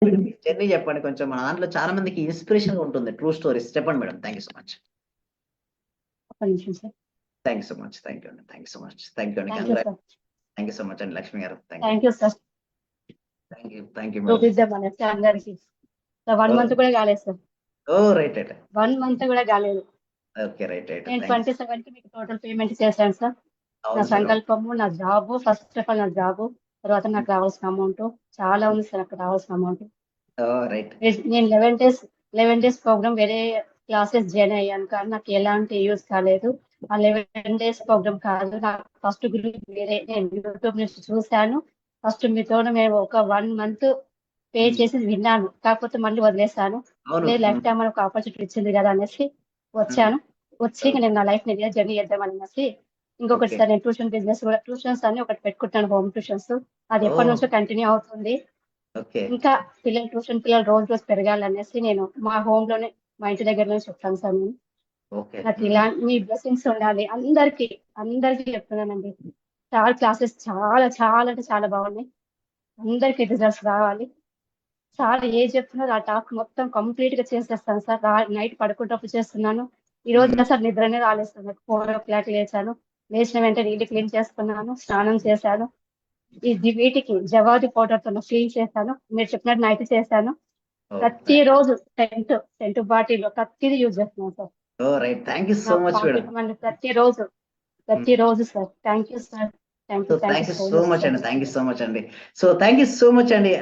Journey చెప్పండి కొంచెం. మన దాంట్లో చాలా మందికి ఇన్స్పిరేషన్ ఉంటుంది. ట్రూ స్టోరీస్ చెప్పండి madam. Thank you so much. ఒక్క నిమిషం sir. Thank you so much. Thank you అండి. Thank you so much. Thank you అండి. Thank you sir. Thank you so much అండి లక్ష్మి గారు. Thank you. Thank you sir. Thank you. Thank you madam. చూపిద్దాం అనేసి అందరికి. 1 month కూడా కాలేదు sir. Oh right right. 1 month కూడా కాలేదు. Okay right right. నేను 27కి మీకు టోటల్ పేమెంట్ చేశాను సార్. నా సంకల్పము, నా జాబ్, ఫస్ట్ ఆఫ్ ఆల్ నా జాబ్, తర్వాత నాకు రావాల్సిన అమౌంట్ చాలా ఉంది సార్. అక్కడ రావాల్సిన అమౌంట్. రైట్. నేను 11 డేస్ ప్రోగ్రామ్ వేరే క్లాసెస్ జాయిన్ అయ్యాను కానీ నాకు ఎలాంటి యూజ్ కాలేదు. ఆ 11 డేస్ ప్రోగ్రామ్ కాదు, నాకు ఫస్ట్ గ్రూప్ వేరే నేను యూట్యూబ్ నుంచి చూశాను. ఫస్ట్ మీతో మేము ఒక 1 మంత్ పే చేసి విన్నాను, కాకపోతే మళ్ళీ వదిలేసాను. లైఫ్ టైం మనకు ఆపర్చునిటీ ఇచ్చింది కదా అనేసి వచ్చాను. వచ్చి నేను నా లైఫ్ ని జర్నీ చేద్దామని అనేసి ఇంకొకటి సార్, నేను ట్యూషన్స్ అని ఒకటి పెట్టుకుంటాను, హోమ్ ట్యూషన్స్. అది ఎప్పటి నుంచో కంటిన్యూ అవుతుంది. ఇంకా పిల్లలు రోజు పెరగాలనేసి నేను మా హోమ్ లోనే, మా ఇంటి దగ్గరలోనే చెప్తాను సార్. నేను నాకు ఇలాంటి మీ బ్లెస్సింగ్స్ ఉండాలి అందరికి చెప్తున్నానండి. చాలా క్లాసెస్ చాలా చాలా అంటే చాలా బాగున్నాయి. అందరికి రిజల్ట్స్ రావాలి. చాలా చెప్తున్నారు ఆ టాక్ మొత్తం కంప్లీట్ గా చేసేస్తాను సార్. నైట్ పడుకుంటప్పుడు చేస్తున్నాను. ఈ రోజు సార్ నిద్రనే రాలేదు సార్. 4 o'clock లేచాను. లేచిన వెంటనే ఇల్లు క్లీన్ చేసుకున్నాను, స్నానం చేశాను. వీటికి జవాది పౌడర్ తో క్లీన్ చేశాను. మీరు చెప్పినట్టు నైట్ చేశాను. ప్రతిరోజు సెంటు బాటిల్ ప్రతిదీ యూజ్ చేస్తున్నాను sir. Thank you so much madam. ప్రతిరోజు sir. Thank you sir. Thank you so much అండి. థ్యాంక్ యూ సో మచ్ అండి. So thank you so much అండి.